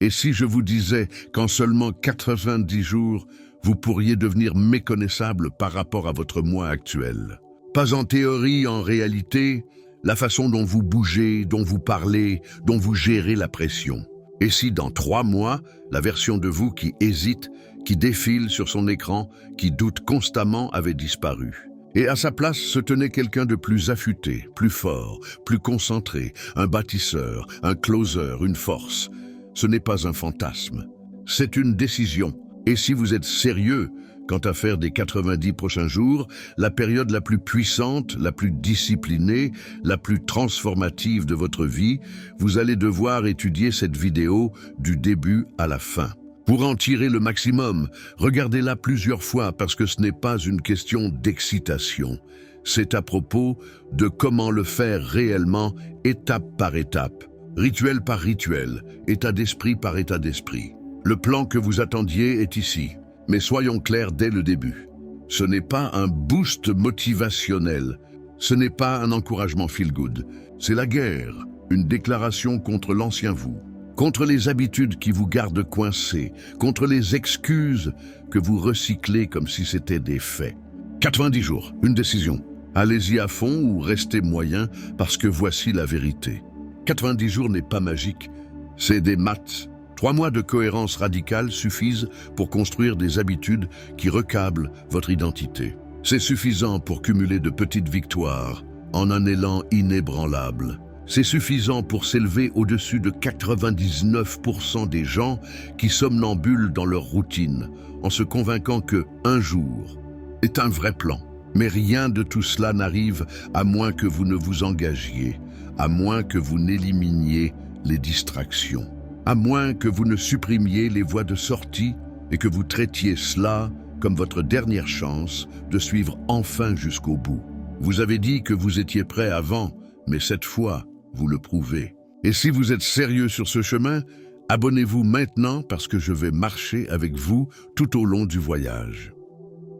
Et si je vous disais qu'en seulement 90 jours, vous pourriez devenir méconnaissable par rapport à votre moi actuel? Pas en théorie, en réalité, la façon dont vous bougez, dont vous parlez, dont vous gérez la pression. Et si dans 3 mois, la version de vous qui hésite, qui défile sur son écran, qui doute constamment avait disparu? Et à sa place se tenait quelqu'un de plus affûté, plus fort, plus concentré, un bâtisseur, un closer, une force. Ce n'est pas un fantasme, c'est une décision. Et si vous êtes sérieux quant à faire des 90 prochains jours, la période la plus puissante, la plus disciplinée, la plus transformative de votre vie, vous allez devoir étudier cette vidéo du début à la fin. Pour en tirer le maximum, regardez-la plusieurs fois parce que ce n'est pas une question d'excitation. C'est à propos de comment le faire réellement, étape par étape, rituel par rituel, état d'esprit par état d'esprit. Le plan que vous attendiez est ici, mais soyons clairs dès le début. Ce n'est pas un boost motivationnel, ce n'est pas un encouragement feel-good, c'est la guerre, une déclaration contre l'ancien vous. Contre les habitudes qui vous gardent coincés, contre les excuses que vous recyclez comme si c'était des faits. 90 jours, une décision. Allez-y à fond ou restez moyen parce que voici la vérité. 90 jours n'est pas magique, c'est des maths. 3 mois de cohérence radicale suffisent pour construire des habitudes qui recablent votre identité. C'est suffisant pour cumuler de petites victoires en un élan inébranlable. C'est suffisant pour s'élever au-dessus de 99% des gens qui somnambulent dans leur routine, en se convainquant que un jour est un vrai plan. Mais rien de tout cela n'arrive à moins que vous ne vous engagiez, à moins que vous n'éliminiez les distractions, à moins que vous ne supprimiez les voies de sortie et que vous traitiez cela comme votre dernière chance de suivre enfin jusqu'au bout. Vous avez dit que vous étiez prêt avant, mais cette fois, vous le prouvez. Et si vous êtes sérieux sur ce chemin, abonnez-vous maintenant parce que je vais marcher avec vous tout au long du voyage.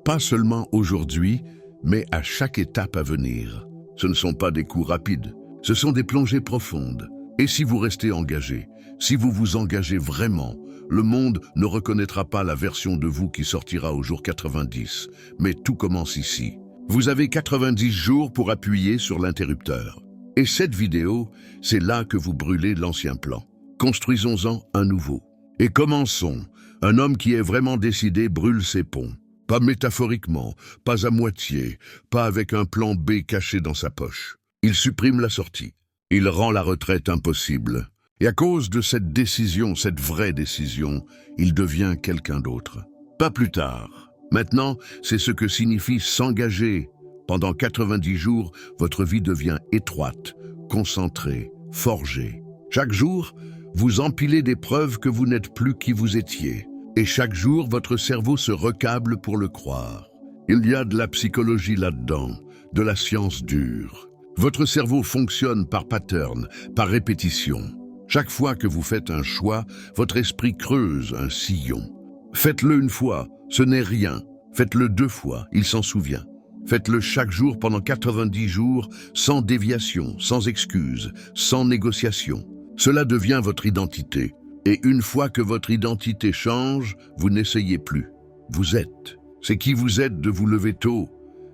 Pas seulement aujourd'hui, mais à chaque étape à venir. Ce ne sont pas des coups rapides, ce sont des plongées profondes. Et si vous restez engagé, si vous vous engagez vraiment, le monde ne reconnaîtra pas la version de vous qui sortira au jour 90. Mais tout commence ici. Vous avez 90 jours pour appuyer sur l'interrupteur. Et cette vidéo, c'est là que vous brûlez l'ancien plan. Construisons-en un nouveau. Et commençons. Un homme qui est vraiment décidé brûle ses ponts. Pas métaphoriquement, pas à moitié, pas avec un plan B caché dans sa poche. Il supprime la sortie. Il rend la retraite impossible. Et à cause de cette décision, cette vraie décision, il devient quelqu'un d'autre. Pas plus tard. Maintenant, c'est ce que signifie s'engager. Pendant 90 jours, votre vie devient étroite, concentrée, forgée. Chaque jour, vous empilez des preuves que vous n'êtes plus qui vous étiez. Et chaque jour, votre cerveau se recable pour le croire. Il y a de la psychologie là-dedans, de la science dure. Votre cerveau fonctionne par pattern, par répétition. Chaque fois que vous faites un choix, votre esprit creuse un sillon. Faites-le une fois, ce n'est rien. Faites-le 2 fois, il s'en souvient. Faites-le chaque jour pendant 90 jours, sans déviation, sans excuse, sans négociation. Cela devient votre identité. Et une fois que votre identité change, vous n'essayez plus. Vous êtes. C'est qui vous êtes de vous lever tôt.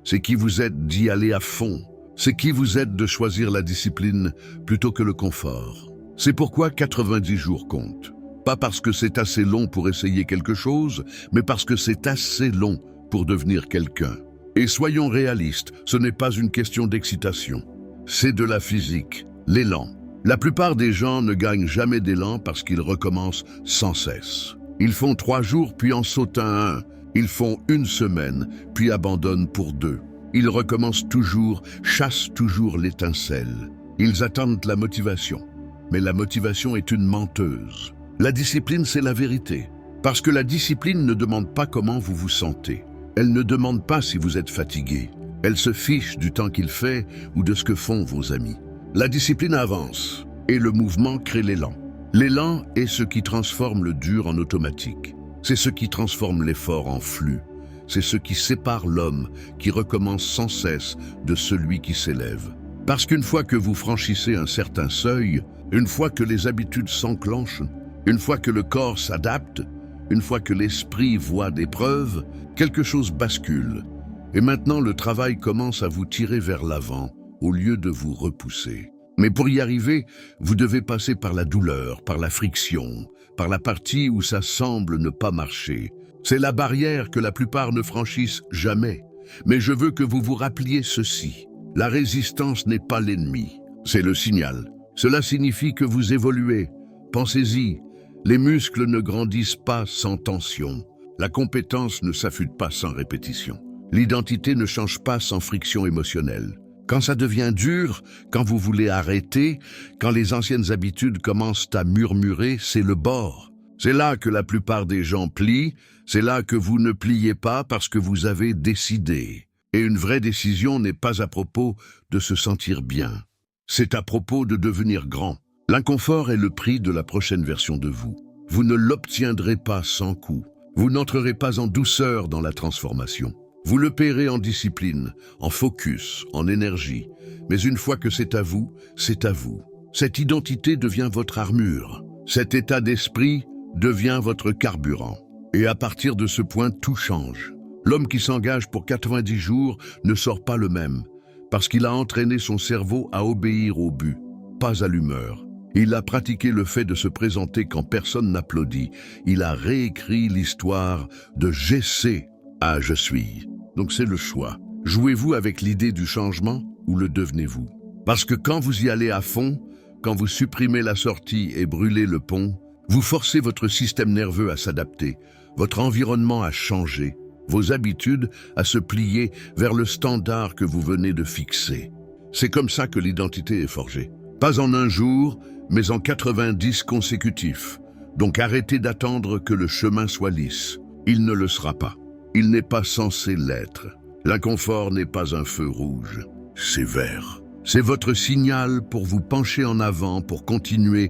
C'est qui vous êtes d'y aller à fond. C'est qui vous êtes de choisir la discipline plutôt que le confort. C'est pourquoi 90 jours comptent. Pas parce que c'est assez long pour essayer quelque chose, mais parce que c'est assez long pour devenir quelqu'un. Et soyons réalistes, ce n'est pas une question d'excitation. C'est de la physique, l'élan. La plupart des gens ne gagnent jamais d'élan parce qu'ils recommencent sans cesse. Ils font 3 jours puis en sautent un. Ils font 1 semaine puis abandonnent pour 2. Ils recommencent toujours, chassent toujours l'étincelle. Ils attendent la motivation. Mais la motivation est une menteuse. La discipline, c'est la vérité. Parce que la discipline ne demande pas comment vous vous sentez. Elle ne demande pas si vous êtes fatigué. Elle se fiche du temps qu'il fait ou de ce que font vos amis. La discipline avance et le mouvement crée l'élan. L'élan est ce qui transforme le dur en automatique. C'est ce qui transforme l'effort en flux. C'est ce qui sépare l'homme qui recommence sans cesse de celui qui s'élève. Parce qu'une fois que vous franchissez un certain seuil, une fois que les habitudes s'enclenchent, Une fois que le corps s'adapte, une fois que l'esprit voit des preuves, quelque chose bascule. Et maintenant, le travail commence à vous tirer vers l'avant, au lieu de vous repousser. Mais pour y arriver, vous devez passer par la douleur, par la friction, par la partie où ça semble ne pas marcher. C'est la barrière que la plupart ne franchissent jamais. Mais je veux que vous vous rappeliez ceci. La résistance n'est pas l'ennemi, c'est le signal. Cela signifie que vous évoluez. Pensez-y, les muscles ne grandissent pas sans tension. La compétence ne s'affûte pas sans répétition. L'identité ne change pas sans friction émotionnelle. Quand ça devient dur, quand vous voulez arrêter, quand les anciennes habitudes commencent à murmurer, c'est le bord. C'est là que la plupart des gens plient, c'est là que vous ne pliez pas parce que vous avez décidé. Et une vraie décision n'est pas à propos de se sentir bien. C'est à propos de devenir grand. L'inconfort est le prix de la prochaine version de vous. Vous ne l'obtiendrez pas sans coup. Vous n'entrerez pas en douceur dans la transformation. Vous le paierez en discipline, en focus, en énergie. Mais une fois que c'est à vous, c'est à vous. Cette identité devient votre armure. Cet état d'esprit devient votre carburant. Et à partir de ce point, tout change. L'homme qui s'engage pour 90 jours ne sort pas le même, parce qu'il a entraîné son cerveau à obéir au but, pas à l'humeur. Il a pratiqué le fait de se présenter quand personne n'applaudit. Il a réécrit l'histoire de « j'essaie » à « je suis ». Donc c'est le choix. Jouez-vous avec l'idée du changement ou le devenez-vous? Parce que quand vous y allez à fond, quand vous supprimez la sortie et brûlez le pont, vous forcez votre système nerveux à s'adapter, votre environnement à changer, vos habitudes à se plier vers le standard que vous venez de fixer. C'est comme ça que l'identité est forgée. Pas en un jour, mais en 90 consécutifs. Donc arrêtez d'attendre que le chemin soit lisse. Il ne le sera pas. Il n'est pas censé l'être. L'inconfort n'est pas un feu rouge, c'est vert. C'est votre signal pour vous pencher en avant, pour continuer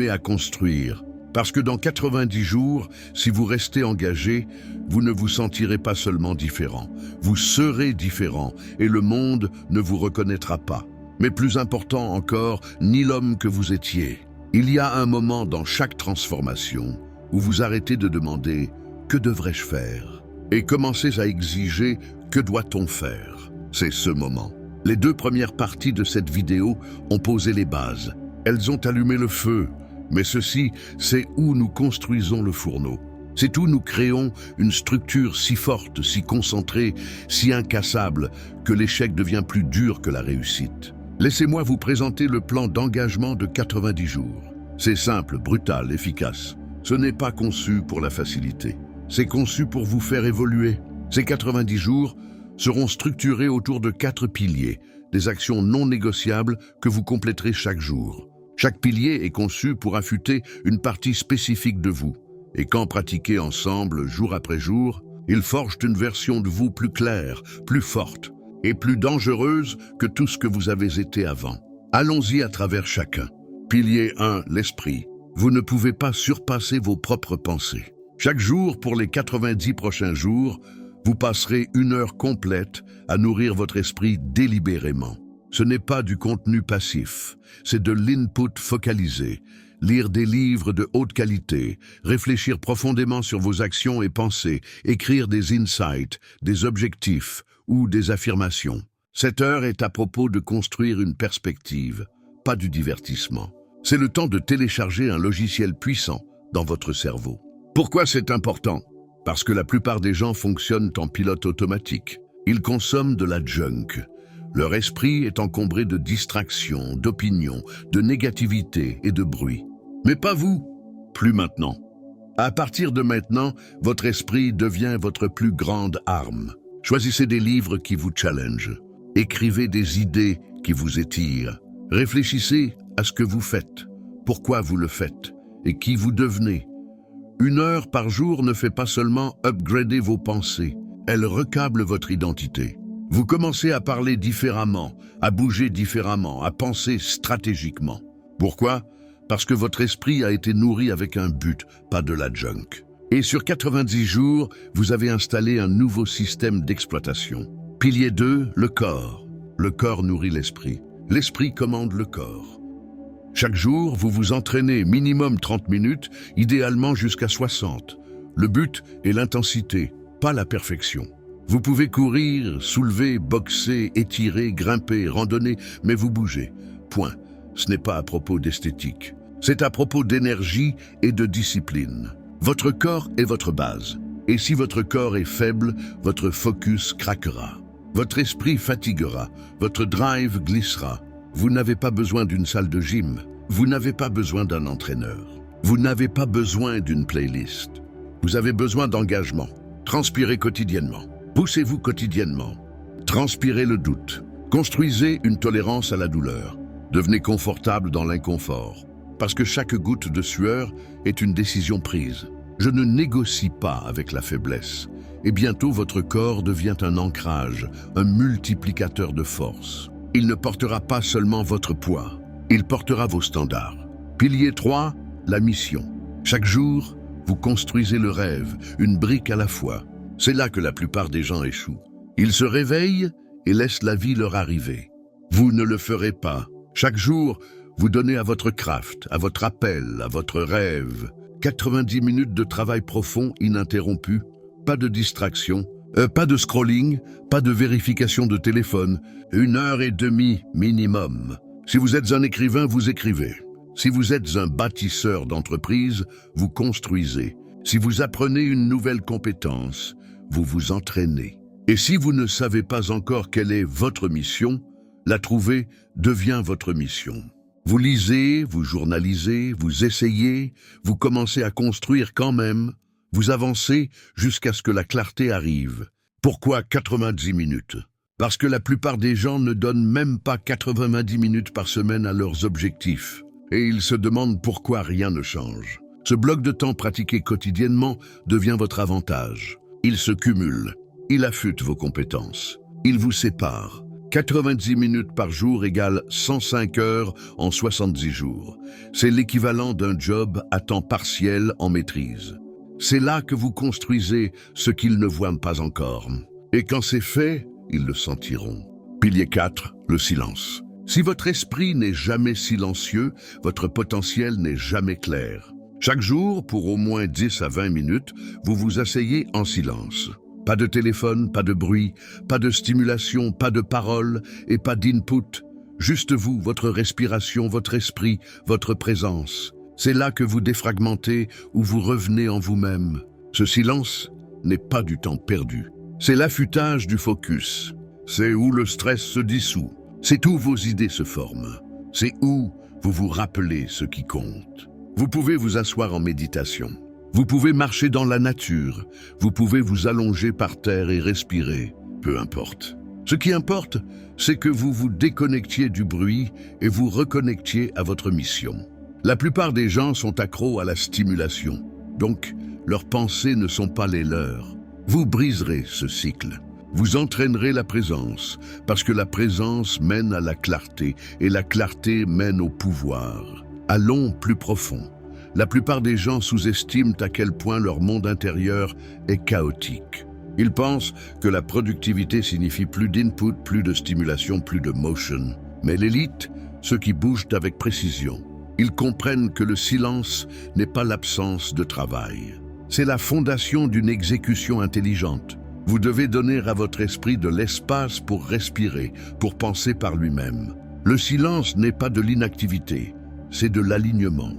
à construire. Parce que dans 90 jours, si vous restez engagé, vous ne vous sentirez pas seulement différent. Vous serez différent et le monde ne vous reconnaîtra pas. Mais plus important encore, ni l'homme que vous étiez. Il y a un moment dans chaque transformation où vous arrêtez de demander « que devrais-je faire ?» et commencez à exiger « que doit-on faire ?» C'est ce moment. Les 2 premières parties de cette vidéo ont posé les bases. Elles ont allumé le feu. Mais ceci, c'est où nous construisons le fourneau. C'est où nous créons une structure si forte, si concentrée, si incassable, que l'échec devient plus dur que la réussite. Laissez-moi vous présenter le plan d'engagement de 90 jours. C'est simple, brutal, efficace. Ce n'est pas conçu pour la facilité. C'est conçu pour vous faire évoluer. Ces 90 jours seront structurés autour de 4 piliers, des actions non négociables que vous compléterez chaque jour. Chaque pilier est conçu pour affûter une partie spécifique de vous. Et quand pratiqués ensemble, jour après jour, ils forgent une version de vous plus claire, plus forte et plus dangereuse que tout ce que vous avez été avant. Allons-y à travers chacun. Pilier 1, l'esprit. Vous ne pouvez pas surpasser vos propres pensées. Chaque jour, pour les 90 prochains jours, vous passerez 1 heure complète à nourrir votre esprit délibérément. Ce n'est pas du contenu passif, c'est de l'input focalisé. Lire des livres de haute qualité, réfléchir profondément sur vos actions et pensées, écrire des insights, des objectifs ou des affirmations. Cette heure est à propos de construire une perspective, pas du divertissement. C'est le temps de télécharger un logiciel puissant dans votre cerveau. Pourquoi c'est important? Parce que la plupart des gens fonctionnent en pilote automatique. Ils consomment de la junk. Leur esprit est encombré de distractions, d'opinions, de négativité et de bruit. Mais pas vous, plus maintenant. À partir de maintenant, votre esprit devient votre plus grande arme. Choisissez des livres qui vous challengent. Écrivez des idées qui vous étirent. Réfléchissez à ce que vous faites, pourquoi vous le faites et qui vous devenez. 1 heure par jour ne fait pas seulement upgrader vos pensées, elle recable votre identité. Vous commencez à parler différemment, à bouger différemment, à penser stratégiquement. Pourquoi? Parce que votre esprit a été nourri avec un but, pas de la junk. Et sur 90 jours, vous avez installé un nouveau système d'exploitation. Pilier 2, le corps. Le corps nourrit l'esprit. L'esprit commande le corps. Chaque jour, vous vous entraînez minimum 30 minutes, idéalement jusqu'à 60. Le but est l'intensité, pas la perfection. Vous pouvez courir, soulever, boxer, étirer, grimper, randonner, mais vous bougez. Point. Ce n'est pas à propos d'esthétique. C'est à propos d'énergie et de discipline. Votre corps est votre base. Et si votre corps est faible, votre focus craquera. Votre esprit fatiguera. Votre drive glissera. Vous n'avez pas besoin d'une salle de gym. Vous n'avez pas besoin d'un entraîneur. Vous n'avez pas besoin d'une playlist. Vous avez besoin d'engagement. Transpirez quotidiennement. Poussez-vous quotidiennement. Transpirez le doute. Construisez une tolérance à la douleur. Devenez confortable dans l'inconfort. Parce que chaque goutte de sueur est une décision prise. Je ne négocie pas avec la faiblesse. Et bientôt votre corps devient un ancrage, un multiplicateur de force. Il ne portera pas seulement votre poids, il portera vos standards. Pilier 3, la mission. Chaque jour, vous construisez le rêve, une brique à la fois. C'est là que la plupart des gens échouent. Ils se réveillent et laissent la vie leur arriver. Vous ne le ferez pas. Chaque jour, vous donnez à votre craft, à votre appel, à votre rêve. 90 minutes de travail profond, ininterrompu. Pas de distraction, pas de scrolling, pas de vérification de téléphone. 1h30 minimum. Si vous êtes un écrivain, vous écrivez. Si vous êtes un bâtisseur d'entreprise, vous construisez. Si vous apprenez une nouvelle compétence, vous vous entraînez. Et si vous ne savez pas encore quelle est votre mission, la trouver devient votre mission. Vous lisez, vous journalisez, vous essayez, vous commencez à construire quand même, vous avancez jusqu'à ce que la clarté arrive. Pourquoi 90 minutes? Parce que la plupart des gens ne donnent même pas 90 minutes par semaine à leurs objectifs. Et ils se demandent pourquoi rien ne change. Ce bloc de temps pratiqué quotidiennement devient votre avantage. Il se cumule, il affûte vos compétences, il vous sépare. 90 minutes par jour égale 105 heures en 70 jours. C'est l'équivalent d'un job à temps partiel en maîtrise. C'est là que vous construisez ce qu'ils ne voient pas encore. Et quand c'est fait, ils le sentiront. Pilier 4, le silence. Si votre esprit n'est jamais silencieux, votre potentiel n'est jamais clair. Chaque jour, pour au moins 10 à 20 minutes, vous vous asseyez en silence. Pas de téléphone, pas de bruit, pas de stimulation, pas de parole et pas d'input. Juste vous, votre respiration, votre esprit, votre présence. C'est là que vous défragmentez ou vous revenez en vous-même. Ce silence n'est pas du temps perdu. C'est l'affûtage du focus. C'est où le stress se dissout. C'est où vos idées se forment. C'est où vous vous rappelez ce qui compte. Vous pouvez vous asseoir en méditation. Vous pouvez marcher dans la nature. Vous pouvez vous allonger par terre et respirer. Peu importe. Ce qui importe, c'est que vous vous déconnectiez du bruit et vous reconnectiez à votre mission. La plupart des gens sont accros à la stimulation. Donc, leurs pensées ne sont pas les leurs. Vous briserez ce cycle. Vous entraînerez la présence, parce que la présence mène à la clarté, et la clarté mène au pouvoir. Allons plus profond. La plupart des gens sous-estiment à quel point leur monde intérieur est chaotique. Ils pensent que la productivité signifie plus d'input, plus de stimulation, plus de motion. Mais l'élite, ceux qui bougent avec précision, ils comprennent que le silence n'est pas l'absence de travail. C'est la fondation d'une exécution intelligente. Vous devez donner à votre esprit de l'espace pour respirer, pour penser par lui-même. Le silence n'est pas de l'inactivité, c'est de l'alignement,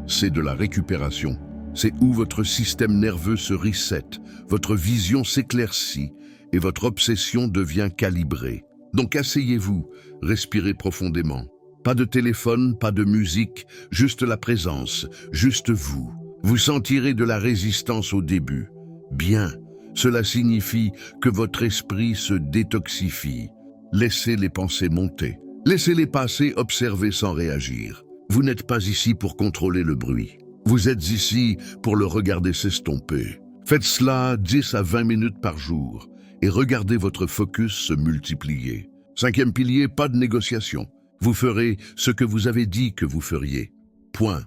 c'est de la récupération. C'est où votre système nerveux se reset, votre vision s'éclaircit et votre obsession devient calibrée. Donc asseyez-vous, respirez profondément. Pas de téléphone, pas de musique, juste la présence, juste vous. Vous sentirez de la résistance au début. Bien, cela signifie que votre esprit se détoxifie. Laissez les pensées monter. Laissez-les passer, observer sans réagir. Vous n'êtes pas ici pour contrôler le bruit. Vous êtes ici pour le regarder s'estomper. Faites cela 10 à 20 minutes par jour et regardez votre focus se multiplier. 5e pilier, pas de négociation. Vous ferez ce que vous avez dit que vous feriez. Point.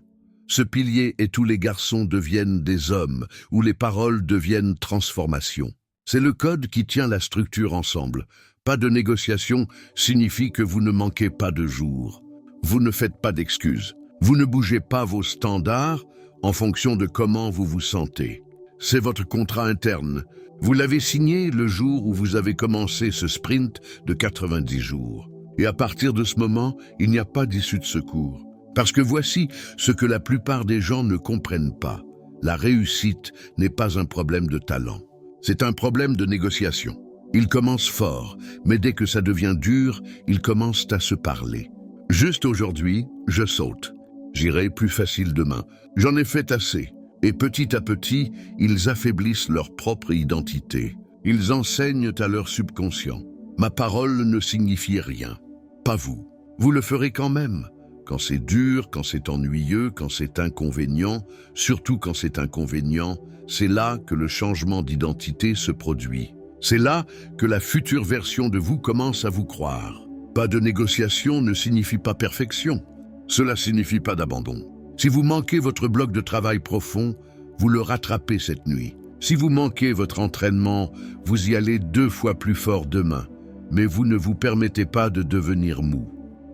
Ce pilier et tous les garçons deviennent des hommes, où les paroles deviennent transformation. C'est le code qui tient la structure ensemble. Pas de négociation signifie que vous ne manquez pas de jour. vous ne faites pas d'excuses. Vous ne bougez pas vos standards en fonction de comment vous vous sentez. C'est votre contrat interne. Vous l'avez signé le jour où vous avez commencé ce sprint de 90 jours. Et à partir de ce moment, il n'y a pas d'issue de secours. Parce que voici ce que la plupart des gens ne comprennent pas. La réussite n'est pas un problème de talent. C'est un problème de négociation. Ils commencent fort, mais dès que ça devient dur, ils commencent à se parler. Juste aujourd'hui, je saute. J'irai plus facile demain. J'en ai fait assez. Et petit à petit, ils affaiblissent leur propre identité. Ils enseignent à leur subconscient. Ma parole ne signifie rien. Pas vous. Vous le ferez quand même. Quand c'est dur, quand c'est ennuyeux, quand c'est inconvénient, surtout quand c'est inconvénient, c'est là que le changement d'identité se produit. C'est là que la future version de vous commence à vous croire. Pas de négociation ne signifie pas perfection. Cela signifie pas d'abandon. Si vous manquez votre bloc de travail profond, vous le rattrapez cette nuit. Si vous manquez votre entraînement, vous y allez 2 fois plus fort demain. Mais vous ne vous permettez pas de devenir mou.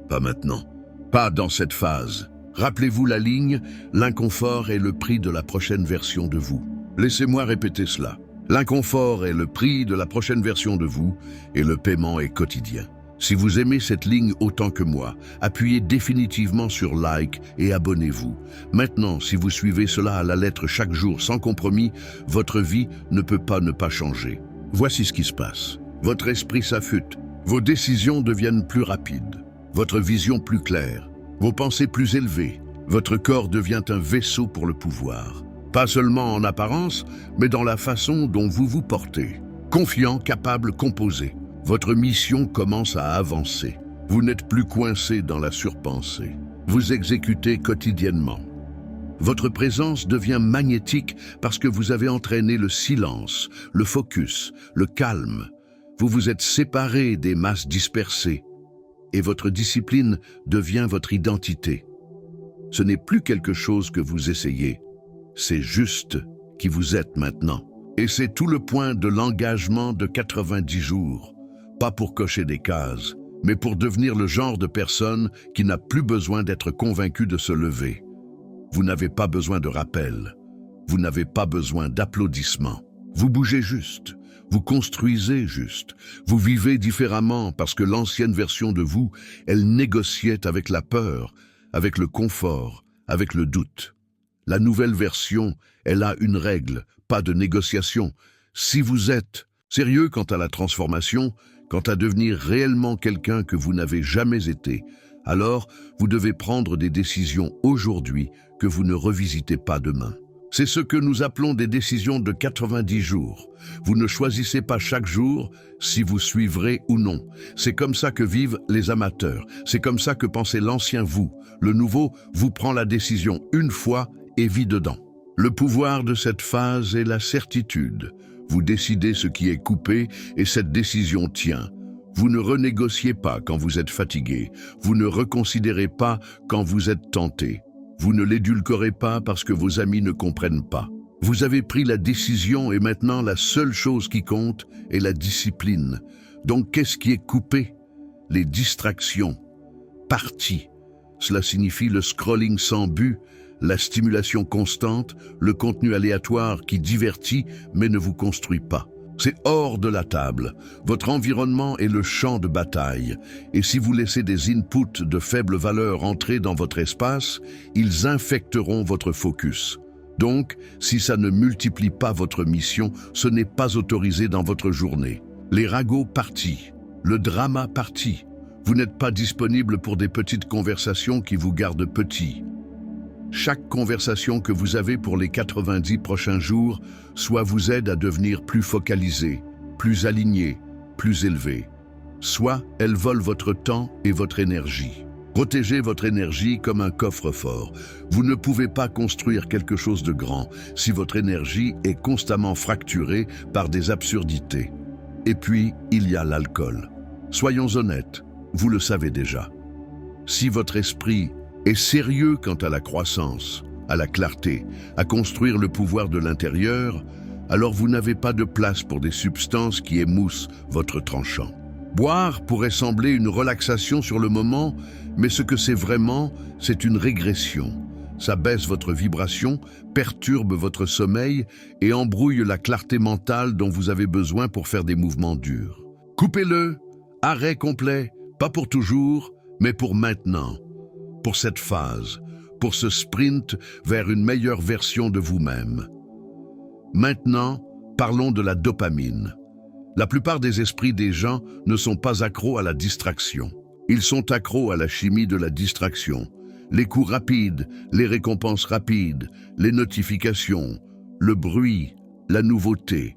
Pas maintenant. Pas dans cette phase. Rappelez-vous la ligne, l'inconfort est le prix de la prochaine version de vous. Laissez-moi répéter cela. L'inconfort est le prix de la prochaine version de vous et le paiement est quotidien. Si vous aimez cette ligne autant que moi, appuyez définitivement sur like et abonnez-vous. Maintenant, si vous suivez cela à la lettre chaque jour sans compromis, votre vie ne peut pas ne pas changer. Voici ce qui se passe. Votre esprit s'affûte, vos décisions deviennent plus rapides, votre vision plus claire, vos pensées plus élevées, votre corps devient un vaisseau pour le pouvoir. Pas seulement en apparence, mais dans la façon dont vous vous portez. Confiant, capable, composé. Votre mission commence à avancer. Vous n'êtes plus coincé dans la surpensée. Vous exécutez quotidiennement. Votre présence devient magnétique parce que vous avez entraîné le silence, le focus, le calme. Vous vous êtes séparé des masses dispersées et votre discipline devient votre identité. Ce n'est plus quelque chose que vous essayez, c'est juste qui vous êtes maintenant. Et c'est tout le point de l'engagement de 90 jours. Pas pour cocher des cases, mais pour devenir le genre de personne qui n'a plus besoin d'être convaincu de se lever. Vous n'avez pas besoin de rappel, vous n'avez pas besoin d'applaudissements. Vous bougez juste, vous construisez juste, vous vivez différemment parce que l'ancienne version de vous, elle négociait avec la peur, avec le confort, avec le doute. La nouvelle version, elle a une règle, pas de négociation. Si vous êtes sérieux quant à la transformation, quant à devenir réellement quelqu'un que vous n'avez jamais été, alors vous devez prendre des décisions aujourd'hui que vous ne revisitez pas demain. C'est ce que nous appelons des décisions de 90 jours. Vous ne choisissez pas chaque jour si vous suivrez ou non. C'est comme ça que vivent les amateurs. C'est comme ça que pensait l'ancien vous. Le nouveau vous prend la décision une fois et vit dedans. Le pouvoir de cette phase est la certitude. Vous décidez ce qui est coupé et cette décision tient. Vous ne renégociez pas quand vous êtes fatigué. Vous ne reconsidérez pas quand vous êtes tenté. Vous ne l'édulcorez pas parce que vos amis ne comprennent pas. Vous avez pris la décision et maintenant la seule chose qui compte est la discipline. Donc qu'est-ce qui est coupé? Les distractions. Parties. Cela signifie le scrolling sans but, la stimulation constante, le contenu aléatoire qui divertit mais ne vous construit pas. C'est hors de la table. Votre environnement est le champ de bataille. Et si vous laissez des inputs de faible valeur entrer dans votre espace, ils infecteront votre focus. Donc, si ça ne multiplie pas votre mission, ce n'est pas autorisé dans votre journée. Les ragots partis, le drama parti. Vous n'êtes pas disponible pour des petites conversations qui vous gardent petit. Chaque conversation que vous avez pour les 90 prochains jours, soit vous aide à devenir plus focalisé, plus aligné, plus élevé. Soit elle vole votre temps et votre énergie. Protégez votre énergie comme un coffre-fort. Vous ne pouvez pas construire quelque chose de grand si votre énergie est constamment fracturée par des absurdités. Et puis, il y a l'alcool. Soyons honnêtes, vous le savez déjà. Si votre esprit est sérieux quant à la croissance, à la clarté, à construire le pouvoir de l'intérieur, alors vous n'avez pas de place pour des substances qui émoussent votre tranchant. Boire pourrait sembler une relaxation sur le moment, mais ce que c'est vraiment, c'est une régression. Ça baisse votre vibration, perturbe votre sommeil et embrouille la clarté mentale dont vous avez besoin pour faire des mouvements durs. Coupez-le, arrêt complet, pas pour toujours, mais pour maintenant, pour cette phase, pour ce sprint vers une meilleure version de vous-même. Maintenant, parlons de la dopamine. La plupart des esprits des gens ne sont pas accros à la distraction. Ils sont accros à la chimie de la distraction. Les coups rapides, les récompenses rapides, les notifications, le bruit, la nouveauté.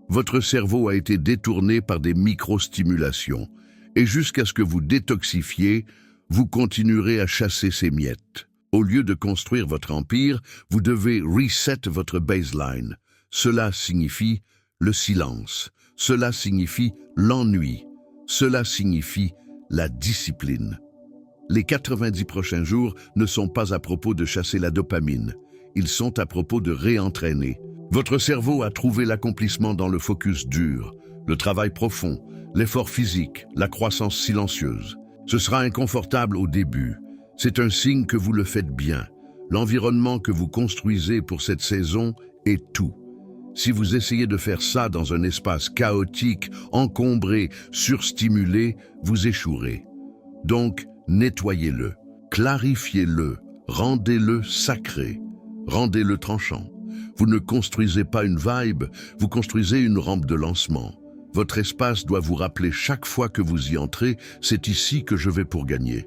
Votre cerveau a été détourné par des micro-stimulations. Et jusqu'à ce que vous détoxifiez, vous continuerez à chasser ces miettes. Au lieu de construire votre empire, vous devez reset votre baseline. Cela signifie le silence. Cela signifie l'ennui. Cela signifie la discipline. Les 90 prochains jours ne sont pas à propos de chasser la dopamine. Ils sont à propos de réentraîner. Votre cerveau a trouvé l'accomplissement dans le focus dur, le travail profond, l'effort physique, la croissance silencieuse. Ce sera inconfortable au début. C'est un signe que vous le faites bien. L'environnement que vous construisez pour cette saison est tout. Si vous essayez de faire ça dans un espace chaotique, encombré, surstimulé, vous échouerez. Donc, nettoyez-le, clarifiez-le, rendez-le sacré, rendez-le tranchant. Vous ne construisez pas une vibe, vous construisez une rampe de lancement. Votre espace doit vous rappeler chaque fois que vous y entrez, c'est ici que je vais pour gagner.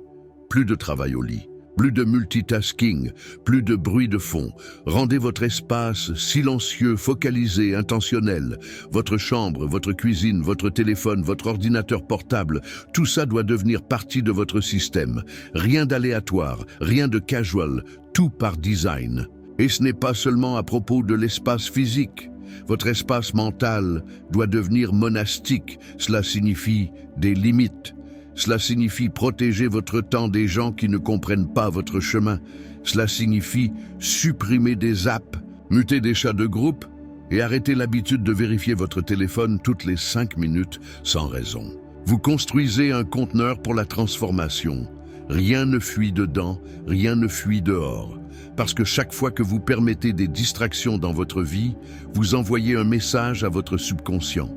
Plus de travail au lit. Plus de multitasking, plus de bruit de fond. Rendez votre espace silencieux, focalisé, intentionnel. Votre chambre, votre cuisine, votre téléphone, votre ordinateur portable, tout ça doit devenir partie de votre système. Rien d'aléatoire, rien de casual, tout par design. Et ce n'est pas seulement à propos de l'espace physique. Votre espace mental doit devenir monastique. Cela signifie des limites. Cela signifie protéger votre temps des gens qui ne comprennent pas votre chemin. Cela signifie supprimer des apps, muter des chats de groupe et arrêter l'habitude de vérifier votre téléphone toutes les 5 minutes sans raison. Vous construisez un conteneur pour la transformation. Rien ne fuit dedans, rien ne fuit dehors. Parce que chaque fois que vous permettez des distractions dans votre vie, vous envoyez un message à votre subconscient.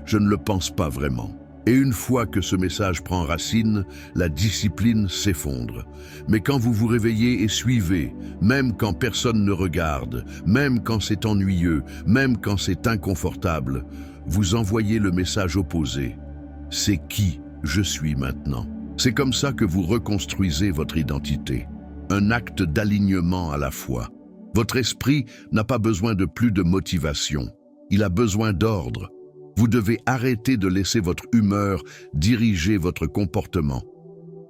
Je ne le pense pas vraiment. Et une fois que ce message prend racine, la discipline s'effondre. Mais quand vous vous réveillez et suivez, même quand personne ne regarde, même quand c'est ennuyeux, même quand c'est inconfortable, vous envoyez le message opposé. C'est qui je suis maintenant. C'est comme ça que vous reconstruisez votre identité. Un acte d'alignement à la fois. Votre esprit n'a pas besoin de plus de motivation. Il a besoin d'ordre. Vous devez arrêter de laisser votre humeur diriger votre comportement.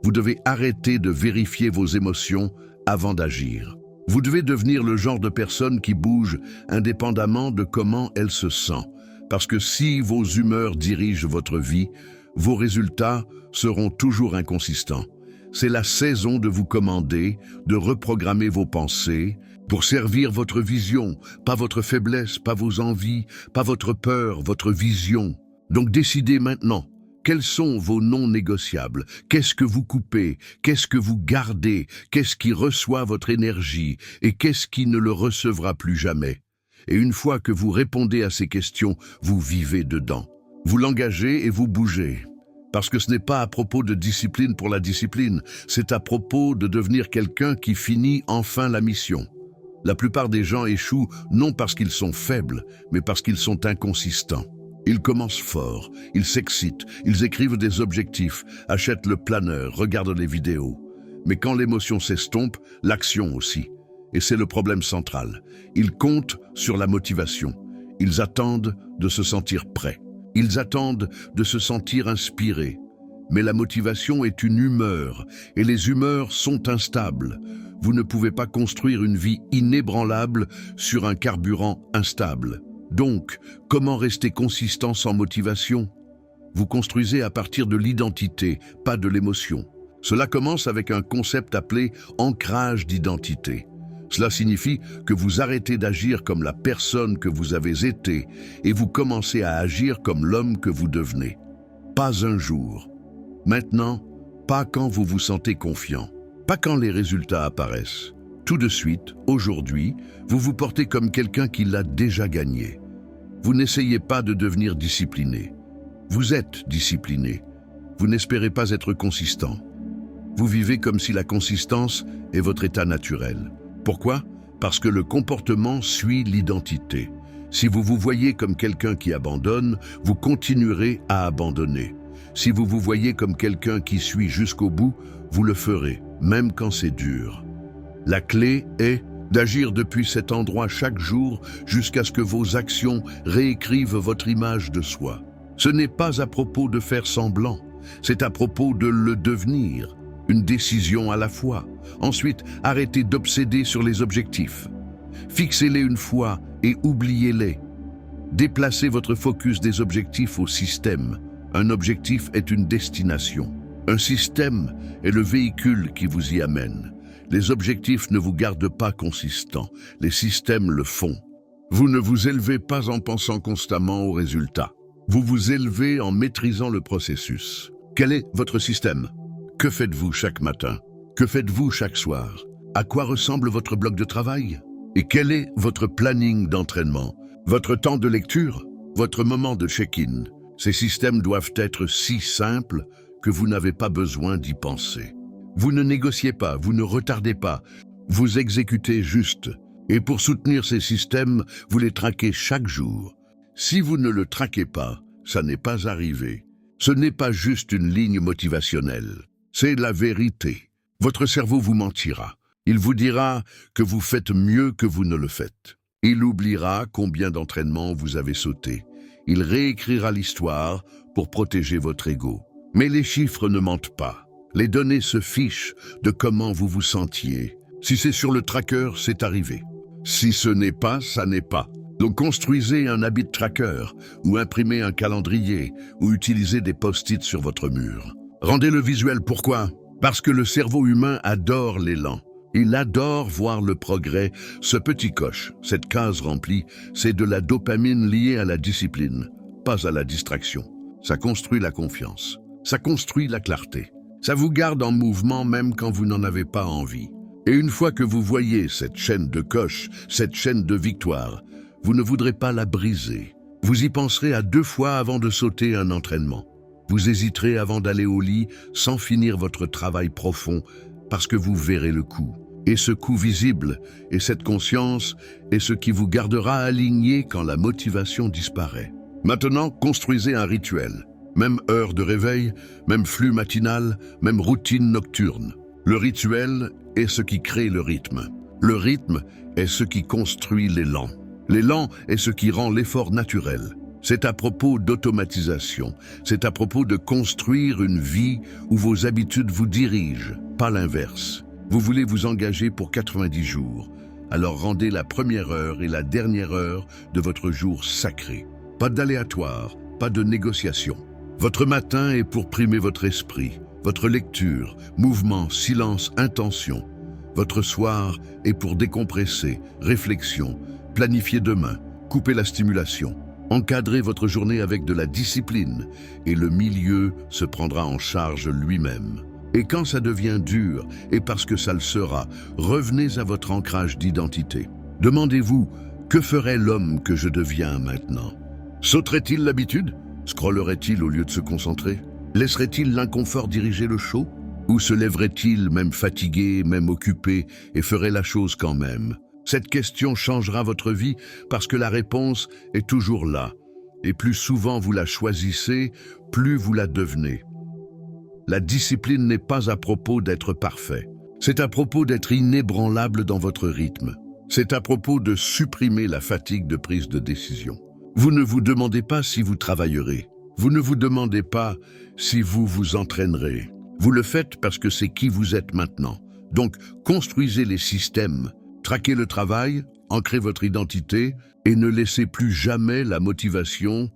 Vous devez arrêter de vérifier vos émotions avant d'agir. Vous devez devenir le genre de personne qui bouge indépendamment de comment elle se sent. Parce que si vos humeurs dirigent votre vie, vos résultats seront toujours inconsistants. C'est la saison de vous commander, de reprogrammer vos pensées, pour servir votre vision, pas votre faiblesse, pas vos envies, pas votre peur, votre vision. Donc décidez maintenant, quels sont vos non négociables? Qu'est-ce que vous coupez? Qu'est-ce que vous gardez? Qu'est-ce qui reçoit votre énergie? Et qu'est-ce qui ne le recevra plus jamais? Et une fois que vous répondez à ces questions, vous vivez dedans. Vous l'engagez et vous bougez. Parce que ce n'est pas à propos de discipline pour la discipline, c'est à propos de devenir quelqu'un qui finit enfin la mission. La plupart des gens échouent non parce qu'ils sont faibles, mais parce qu'ils sont inconsistants. Ils commencent fort, ils s'excitent, ils écrivent des objectifs, achètent le planeur, regardent les vidéos. Mais quand l'émotion s'estompe, l'action aussi. Et c'est le problème central. Ils comptent sur la motivation. Ils attendent de se sentir prêts. Ils attendent de se sentir inspirés. Mais la motivation est une humeur, et les humeurs sont instables. Vous ne pouvez pas construire une vie inébranlable sur un carburant instable. Donc, comment rester consistant sans motivation? Vous construisez à partir de l'identité, pas de l'émotion. Cela commence avec un concept appelé ancrage d'identité. Cela signifie que vous arrêtez d'agir comme la personne que vous avez été et vous commencez à agir comme l'homme que vous devenez. Pas un jour. Maintenant, pas quand vous vous sentez confiant, pas quand les résultats apparaissent. Tout de suite, aujourd'hui, vous vous portez comme quelqu'un qui l'a déjà gagné. Vous n'essayez pas de devenir discipliné. Vous êtes discipliné. Vous n'espérez pas être consistant. Vous vivez comme si la consistance est votre état naturel. Pourquoi? Parce que le comportement suit l'identité. Si vous vous voyez comme quelqu'un qui abandonne, vous continuerez à abandonner. Si vous vous voyez comme quelqu'un qui suit jusqu'au bout, vous le ferez, même quand c'est dur. La clé est d'agir depuis cet endroit chaque jour jusqu'à ce que vos actions réécrivent votre image de soi. Ce n'est pas à propos de faire semblant, c'est à propos de le devenir, une décision à la fois. Ensuite, arrêtez d'obséder sur les objectifs. Fixez-les une fois et oubliez-les. Déplacez votre focus des objectifs au système. Un objectif est une destination. Un système est le véhicule qui vous y amène. Les objectifs ne vous gardent pas consistant, les systèmes le font. Vous ne vous élevez pas en pensant constamment aux résultats. Vous vous élevez en maîtrisant le processus. Quel est votre système? Que faites-vous chaque matin? Que faites-vous chaque soir? À quoi ressemble votre bloc de travail? Et quel est votre planning d'entraînement? Votre temps de lecture? Votre moment de check-in? Ces systèmes doivent être si simples que vous n'avez pas besoin d'y penser. Vous ne négociez pas, vous ne retardez pas, vous exécutez juste. Et pour soutenir ces systèmes, vous les traquez chaque jour. Si vous ne le traquez pas, ça n'est pas arrivé. Ce n'est pas juste une ligne motivationnelle, c'est la vérité. Votre cerveau vous mentira. Il vous dira que vous faites mieux que vous ne le faites. Il oubliera combien d'entraînements vous avez sauté. Il réécrira l'histoire pour protéger votre ego. Mais les chiffres ne mentent pas. Les données se fichent de comment vous vous sentiez. Si c'est sur le tracker, c'est arrivé. Si ce n'est pas, ça n'est pas. Donc construisez un habit tracker, ou imprimez un calendrier, ou utilisez des post-it sur votre mur. Rendez-le visuel, pourquoi? Parce que le cerveau humain adore l'élan. Il adore voir le progrès. Ce petit coche, cette case remplie, c'est de la dopamine liée à la discipline, pas à la distraction. Ça construit la confiance, ça construit la clarté. Ça vous garde en mouvement même quand vous n'en avez pas envie. Et une fois que vous voyez cette chaîne de coche, cette chaîne de victoire, vous ne voudrez pas la briser. Vous y penserez à 2 fois avant de sauter un entraînement. Vous hésiterez avant d'aller au lit sans finir votre travail profond parce que vous verrez le coup. Et ce coup visible et cette conscience est ce qui vous gardera aligné quand la motivation disparaît. Maintenant, construisez un rituel. Même heure de réveil, même flux matinal, même routine nocturne. Le rituel est ce qui crée le rythme. Le rythme est ce qui construit l'élan. L'élan est ce qui rend l'effort naturel. C'est à propos d'automatisation. C'est à propos de construire une vie où vos habitudes vous dirigent, pas l'inverse. Vous voulez vous engager pour 90 jours. Alors rendez la première heure et la dernière heure de votre jour sacré. Pas d'aléatoire, pas de négociation. Votre matin est pour primer votre esprit, votre lecture, mouvement, silence, intention. Votre soir est pour décompresser, réflexion, planifier demain, couper la stimulation. Encadrez votre journée avec de la discipline et le milieu se prendra en charge lui-même. Et quand ça devient dur, et parce que ça le sera, revenez à votre ancrage d'identité. Demandez-vous, que ferait l'homme que je deviens maintenant? Sauterait-il l'habitude? Scrollerait-il au lieu de se concentrer? Laisserait-il l'inconfort diriger le show? Ou se lèverait-il, même fatigué, même occupé, et ferait la chose quand même? Cette question changera votre vie parce que la réponse est toujours là. Et plus souvent vous la choisissez, plus vous la devenez. La discipline n'est pas à propos d'être parfait. C'est à propos d'être inébranlable dans votre rythme. C'est à propos de supprimer la fatigue de prise de décision. Vous ne vous demandez pas si vous travaillerez. Vous ne vous demandez pas si vous vous entraînerez. Vous le faites parce que c'est qui vous êtes maintenant. Donc, construisez les systèmes, traquez le travail, ancrez votre identité et ne laissez plus jamais la motivation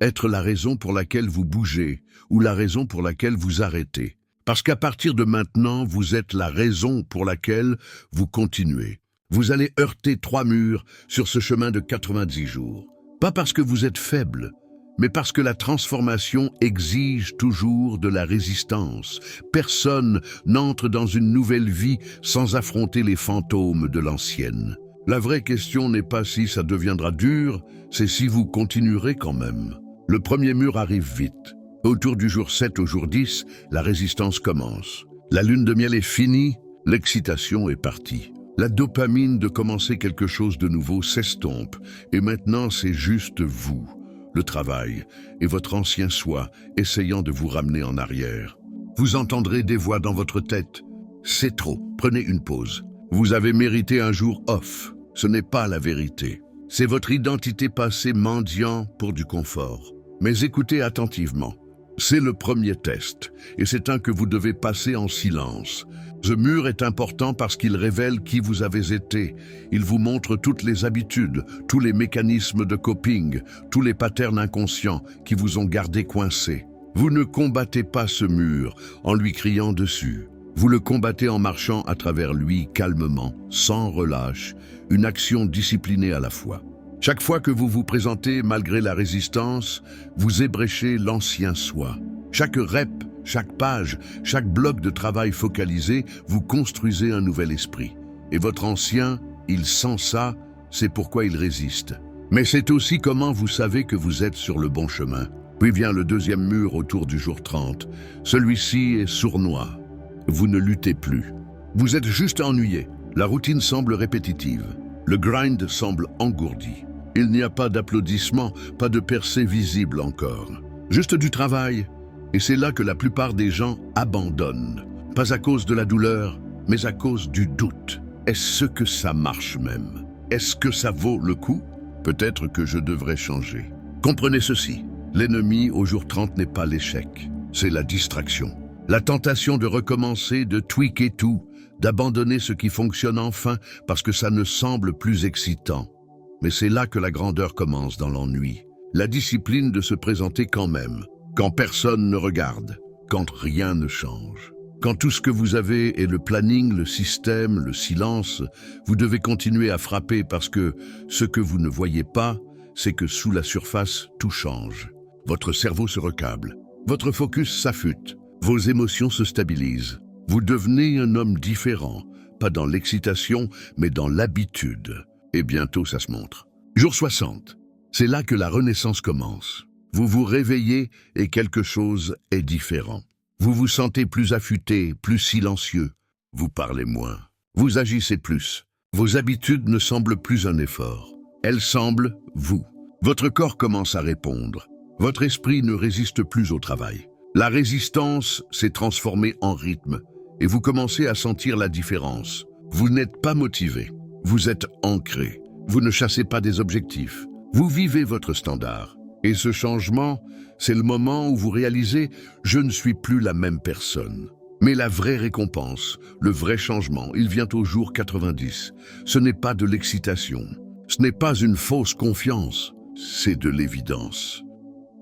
être la raison pour laquelle vous bougez ou la raison pour laquelle vous arrêtez. Parce qu'à partir de maintenant, vous êtes la raison pour laquelle vous continuez. Vous allez heurter 3 murs sur ce chemin de 90 jours. Pas parce que vous êtes faible, mais parce que la transformation exige toujours de la résistance. Personne n'entre dans une nouvelle vie sans affronter les fantômes de l'ancienne. La vraie question n'est pas si ça deviendra dur, c'est si vous continuerez quand même. Le premier mur arrive vite. Autour du jour 7 au jour 10, la résistance commence. La lune de miel est finie, l'excitation est partie. La dopamine de commencer quelque chose de nouveau s'estompe, et maintenant c'est juste vous, le travail, et votre ancien soi essayant de vous ramener en arrière. Vous entendrez des voix dans votre tête. C'est trop, prenez une pause. Vous avez mérité un jour off. Ce n'est pas la vérité. C'est votre identité passée mendiant pour du confort. Mais écoutez attentivement. C'est le premier test, et c'est un que vous devez passer en silence. Ce mur est important parce qu'il révèle qui vous avez été. Il vous montre toutes les habitudes, tous les mécanismes de coping, tous les patterns inconscients qui vous ont gardé coincé. Vous ne combattez pas ce mur en lui criant dessus. Vous le combattez en marchant à travers lui calmement, sans relâche, une action disciplinée à la fois. Chaque fois que vous vous présentez malgré la résistance, vous ébréchez l'ancien soi. Chaque rep, chaque page, chaque bloc de travail focalisé, vous construisez un nouvel esprit. Et votre ancien, il sent ça, c'est pourquoi il résiste. Mais c'est aussi comment vous savez que vous êtes sur le bon chemin. Puis vient le deuxième mur autour du jour 30. Celui-ci est sournois. Vous ne luttez plus. Vous êtes juste ennuyé. La routine semble répétitive. Le grind semble engourdi. Il n'y a pas d'applaudissements, pas de percée visible encore. Juste du travail. Et c'est là que la plupart des gens abandonnent. Pas à cause de la douleur, mais à cause du doute. Est-ce que ça marche même? Est-ce que ça vaut le coup? Peut-être que je devrais changer. Comprenez ceci. L'ennemi au jour 30 n'est pas l'échec. C'est la distraction. La tentation de recommencer, de tweaker tout, d'abandonner ce qui fonctionne enfin parce que ça ne semble plus excitant. Mais c'est là que la grandeur commence dans l'ennui. La discipline de se présenter quand même, quand personne ne regarde, quand rien ne change. Quand tout ce que vous avez est le planning, le système, le silence, vous devez continuer à frapper parce que ce que vous ne voyez pas, c'est que sous la surface, tout change. Votre cerveau se recable, votre focus s'affûte. Vos émotions se stabilisent. Vous devenez un homme différent, pas dans l'excitation, mais dans l'habitude. Et bientôt, ça se montre. Jour 60. C'est là que la renaissance commence. Vous vous réveillez et quelque chose est différent. Vous vous sentez plus affûté, plus silencieux. Vous parlez moins. Vous agissez plus. Vos habitudes ne semblent plus un effort. Elles semblent vous. Votre corps commence à répondre. Votre esprit ne résiste plus au travail. La résistance s'est transformée en rythme et vous commencez à sentir la différence. Vous n'êtes pas motivé, vous êtes ancré, vous ne chassez pas des objectifs, vous vivez votre standard. Et ce changement, c'est le moment où vous réalisez « je ne suis plus la même personne ». Mais la vraie récompense, le vrai changement, il vient au jour 90. Ce n'est pas de l'excitation, ce n'est pas une fausse confiance, c'est de l'évidence.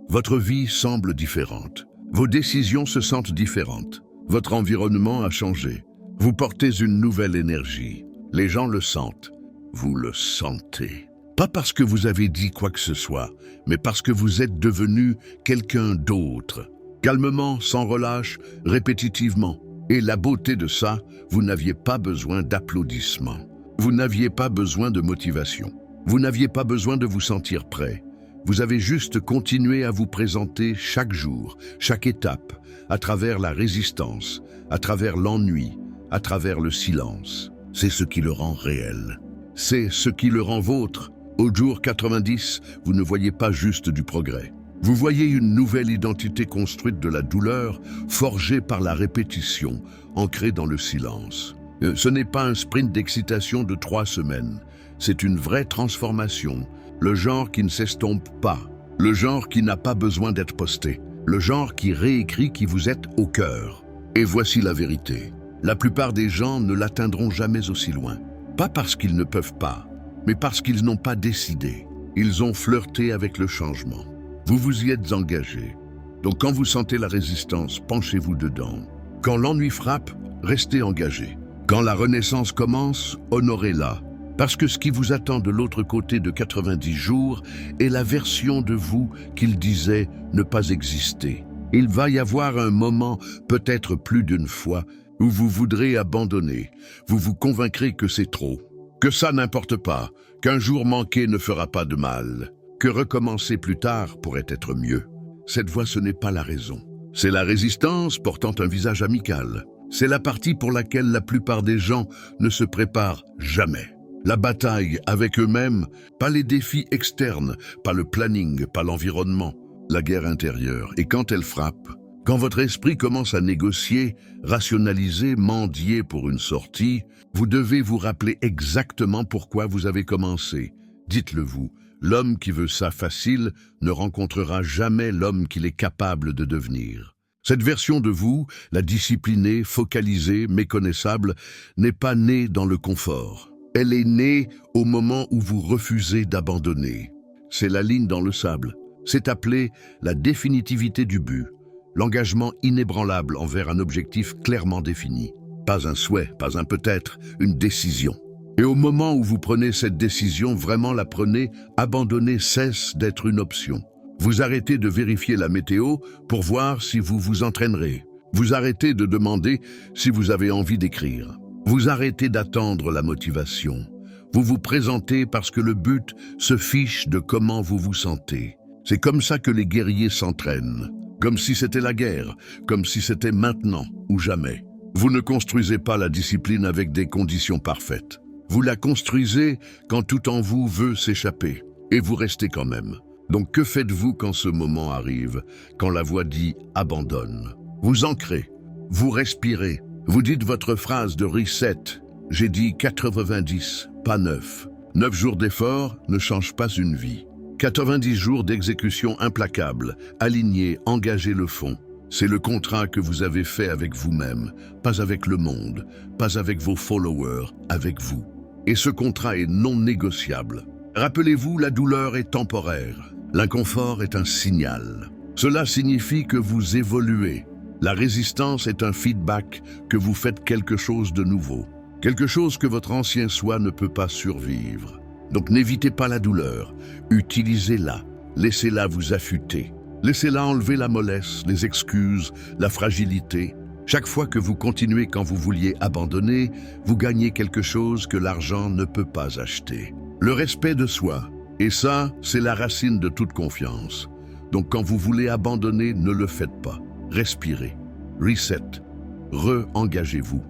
Votre vie semble différente. Vos décisions se sentent différentes. Votre environnement a changé. Vous portez une nouvelle énergie. Les gens le sentent. Vous le sentez. Pas parce que vous avez dit quoi que ce soit, mais parce que vous êtes devenu quelqu'un d'autre. Calmement, sans relâche, répétitivement. Et la beauté de ça, vous n'aviez pas besoin d'applaudissements. Vous n'aviez pas besoin de motivation. Vous n'aviez pas besoin de vous sentir prêt. Vous avez juste continué à vous présenter chaque jour, chaque étape, à travers la résistance, à travers l'ennui, à travers le silence. C'est ce qui le rend réel. C'est ce qui le rend vôtre. Au jour 90, vous ne voyez pas juste du progrès. Vous voyez une nouvelle identité construite de la douleur, forgée par la répétition, ancrée dans le silence. Ce n'est pas un sprint d'excitation de 3 semaines. C'est une vraie transformation. Le genre qui ne s'estompe pas, le genre qui n'a pas besoin d'être posté, le genre qui réécrit qui vous êtes au cœur. Et voici la vérité. La plupart des gens ne l'atteindront jamais aussi loin. Pas parce qu'ils ne peuvent pas, mais parce qu'ils n'ont pas décidé. Ils ont flirté avec le changement. Vous vous y êtes engagé. Donc quand vous sentez la résistance, penchez-vous dedans. Quand l'ennui frappe, restez engagé. Quand la renaissance commence, honorez-la. Parce que ce qui vous attend de l'autre côté de 90 jours est la version de vous qu'il disait ne pas exister. Il va y avoir un moment, peut-être plus d'une fois, où vous voudrez abandonner. Vous vous convaincrez que c'est trop, que ça n'importe pas, qu'un jour manqué ne fera pas de mal, que recommencer plus tard pourrait être mieux. Cette fois, ce n'est pas la raison. C'est la résistance portant un visage amical. C'est la partie pour laquelle la plupart des gens ne se préparent jamais. La bataille avec eux-mêmes, pas les défis externes, pas le planning, pas l'environnement, la guerre intérieure. Et quand elle frappe, quand votre esprit commence à négocier, rationaliser, mendier pour une sortie, vous devez vous rappeler exactement pourquoi vous avez commencé. Dites-le vous, l'homme qui veut ça facile ne rencontrera jamais l'homme qu'il est capable de devenir. Cette version de vous, la disciplinée, focalisée, méconnaissable, n'est pas née dans le confort. Elle est née au moment où vous refusez d'abandonner. C'est la ligne dans le sable. C'est appelé la définitivité du but, l'engagement inébranlable envers un objectif clairement défini. Pas un souhait, pas un peut-être, une décision. Et au moment où vous prenez cette décision, vraiment la prenez, abandonner cesse d'être une option. Vous arrêtez de vérifier la météo pour voir si vous vous entraînerez. Vous arrêtez de demander si vous avez envie d'écrire. Vous arrêtez d'attendre la motivation. Vous vous présentez parce que le but se fiche de comment vous vous sentez. C'est comme ça que les guerriers s'entraînent. Comme si c'était la guerre, comme si c'était maintenant ou jamais. Vous ne construisez pas la discipline avec des conditions parfaites. Vous la construisez quand tout en vous veut s'échapper. Et vous restez quand même. Donc que faites-vous quand ce moment arrive, quand la voix dit « abandonne ». Vous ancrez, vous respirez, vous dites votre phrase de reset. J'ai dit 90, pas 9. 9 jours d'effort ne changent pas une vie. 90 jours d'exécution implacable, aligné, engagé le fond. C'est le contrat que vous avez fait avec vous-même, pas avec le monde, pas avec vos followers, avec vous. Et ce contrat est non négociable. Rappelez-vous, la douleur est temporaire. L'inconfort est un signal. Cela signifie que vous évoluez. La résistance est un feedback que vous faites quelque chose de nouveau. Quelque chose que votre ancien soi ne peut pas survivre. Donc n'évitez pas la douleur. Utilisez-la. Laissez-la vous affûter. Laissez-la enlever la mollesse, les excuses, la fragilité. Chaque fois que vous continuez quand vous vouliez abandonner, vous gagnez quelque chose que l'argent ne peut pas acheter. Le respect de soi. Et ça, c'est la racine de toute confiance. Donc quand vous voulez abandonner, ne le faites pas. Respirez. Reset. Re-engagez-vous.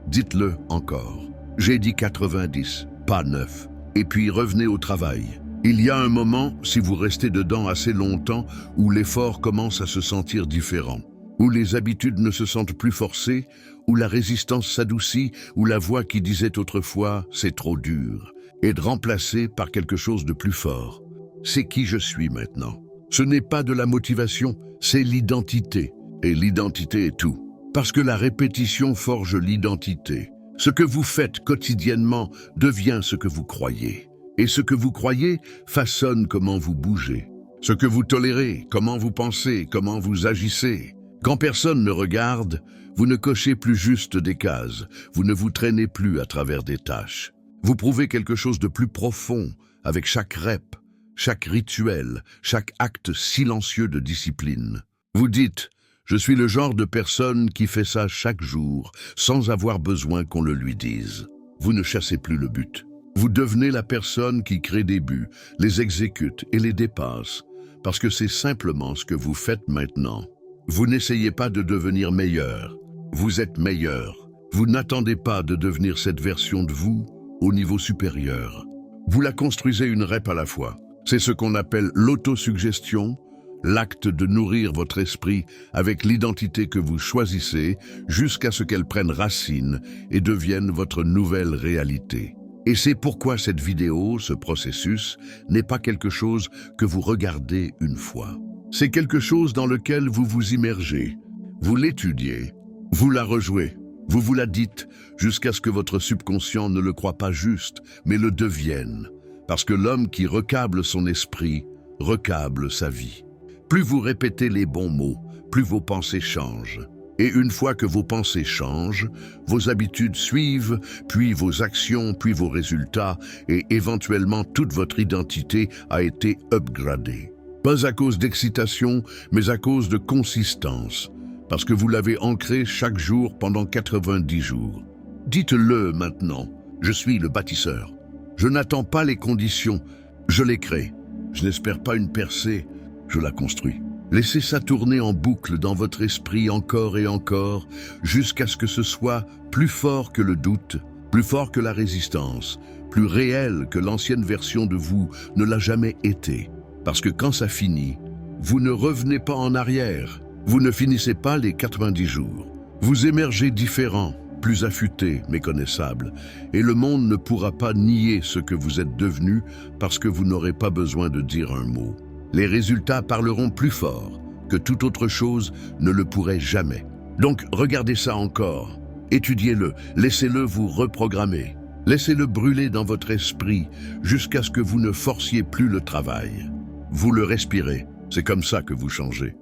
Dites-le encore. J'ai dit 90, pas 9. Et puis revenez au travail. Il y a un moment, si vous restez dedans assez longtemps, où l'effort commence à se sentir différent, où les habitudes ne se sentent plus forcées, où la résistance s'adoucit, où la voix qui disait autrefois « c'est trop dur » est remplacée par quelque chose de plus fort. C'est qui je suis maintenant. Ce n'est pas de la motivation, c'est l'identité. Et l'identité est tout. Parce que la répétition forge l'identité. Ce que vous faites quotidiennement devient ce que vous croyez. Et ce que vous croyez façonne comment vous bougez. Ce que vous tolérez, comment vous pensez, comment vous agissez. Quand personne ne regarde, vous ne cochez plus juste des cases. Vous ne vous traînez plus à travers des tâches. Vous prouvez quelque chose de plus profond avec chaque rep, chaque rituel, chaque acte silencieux de discipline. Vous dites « Je suis le genre de personne qui fait ça chaque jour, sans avoir besoin qu'on le lui dise. » Vous ne chassez plus le but. Vous devenez la personne qui crée des buts, les exécute et les dépasse, parce que c'est simplement ce que vous faites maintenant. Vous n'essayez pas de devenir meilleur. Vous êtes meilleur. Vous n'attendez pas de devenir cette version de vous au niveau supérieur. Vous la construisez une rep à la fois. C'est ce qu'on appelle l'autosuggestion, l'acte de nourrir votre esprit avec l'identité que vous choisissez jusqu'à ce qu'elle prenne racine et devienne votre nouvelle réalité. Et c'est pourquoi cette vidéo, ce processus, n'est pas quelque chose que vous regardez une fois. C'est quelque chose dans lequel vous vous immergez, vous l'étudiez, vous la rejouez, vous la dites jusqu'à ce que votre subconscient ne le croit pas juste, mais le devienne. Parce que l'homme qui recable son esprit, recable sa vie. Plus vous répétez les bons mots, plus vos pensées changent. Et une fois que vos pensées changent, vos habitudes suivent, puis vos actions, puis vos résultats, et éventuellement toute votre identité a été upgradée. Pas à cause d'excitation, mais à cause de consistance, parce que vous l'avez ancré chaque jour pendant 90 jours. Dites-le maintenant, je suis le bâtisseur. Je n'attends pas les conditions, je les crée. Je n'espère pas une percée, je la construis. Laissez ça tourner en boucle dans votre esprit encore et encore, jusqu'à ce que ce soit plus fort que le doute, plus fort que la résistance, plus réel que l'ancienne version de vous ne l'a jamais été. Parce que quand ça finit, vous ne revenez pas en arrière, vous ne finissez pas les 90 jours. Vous émergez différent, plus affûté, méconnaissable, et le monde ne pourra pas nier ce que vous êtes devenu parce que vous n'aurez pas besoin de dire un mot. Les résultats parleront plus fort que toute autre chose ne le pourrait jamais. Donc regardez ça encore, étudiez-le, laissez-le vous reprogrammer, laissez-le brûler dans votre esprit jusqu'à ce que vous ne forciez plus le travail. Vous le respirez, c'est comme ça que vous changez.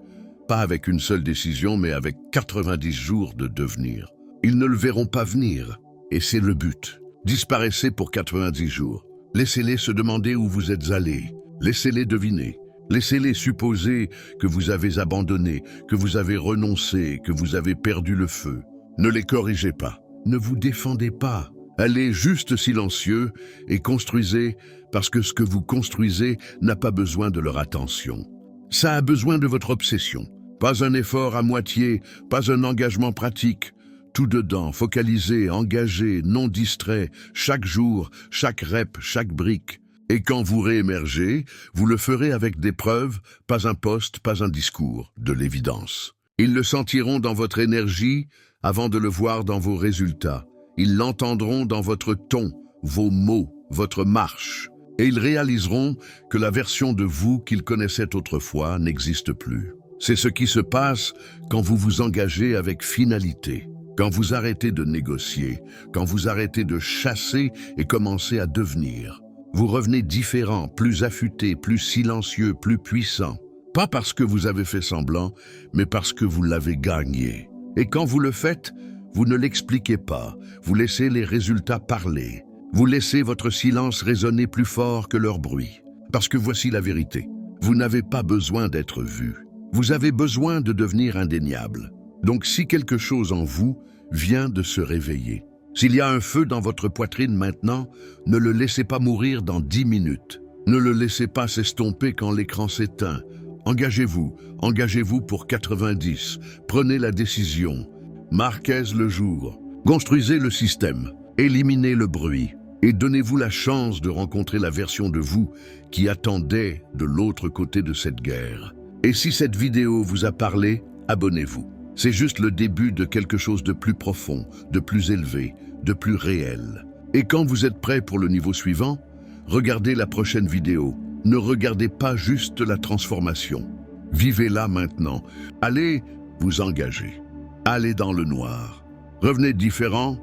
Pas avec une seule décision, mais avec 90 jours de devenir. Ils ne le verront pas venir, et c'est le but. Disparaissez pour 90 jours. Laissez-les se demander où vous êtes allés. Laissez-les deviner. Laissez-les supposer que vous avez abandonné, que vous avez renoncé, que vous avez perdu le feu. Ne les corrigez pas. Ne vous défendez pas. Allez juste silencieux et construisez parce que ce que vous construisez n'a pas besoin de leur attention. Ça a besoin de votre obsession. Pas un effort à moitié, pas un engagement pratique. Tout dedans, focalisé, engagé, non distrait, chaque jour, chaque rep, chaque brique. Et quand vous réémergez, vous le ferez avec des preuves, pas un poste, pas un discours, de l'évidence. Ils le sentiront dans votre énergie avant de le voir dans vos résultats. Ils l'entendront dans votre ton, vos mots, votre marche. Et ils réaliseront que la version de vous qu'ils connaissaient autrefois n'existe plus. C'est ce qui se passe quand vous vous engagez avec finalité. Quand vous arrêtez de négocier, quand vous arrêtez de chasser et commencez à devenir. Vous revenez différent, plus affûté, plus silencieux, plus puissant. Pas parce que vous avez fait semblant, mais parce que vous l'avez gagné. Et quand vous le faites, vous ne l'expliquez pas, vous laissez les résultats parler. Vous laissez votre silence résonner plus fort que leur bruit. Parce que voici la vérité. Vous n'avez pas besoin d'être vu. Vous avez besoin de devenir indéniable. Donc si quelque chose en vous vient de se réveiller, s'il y a un feu dans votre poitrine maintenant, ne le laissez pas mourir dans 10 minutes. Ne le laissez pas s'estomper quand l'écran s'éteint. Engagez-vous pour 90. Prenez la décision. Marquez le jour. Construisez le système. Éliminez le bruit. Et donnez-vous la chance de rencontrer la version de vous qui attendait de l'autre côté de cette guerre. Et si cette vidéo vous a parlé, abonnez-vous. C'est juste le début de quelque chose de plus profond, de plus élevé, de plus réel. Et quand vous êtes prêt pour le niveau suivant, regardez la prochaine vidéo. Ne regardez pas juste la transformation. Vivez-la maintenant. Allez vous engager. Allez dans le noir. Revenez différent,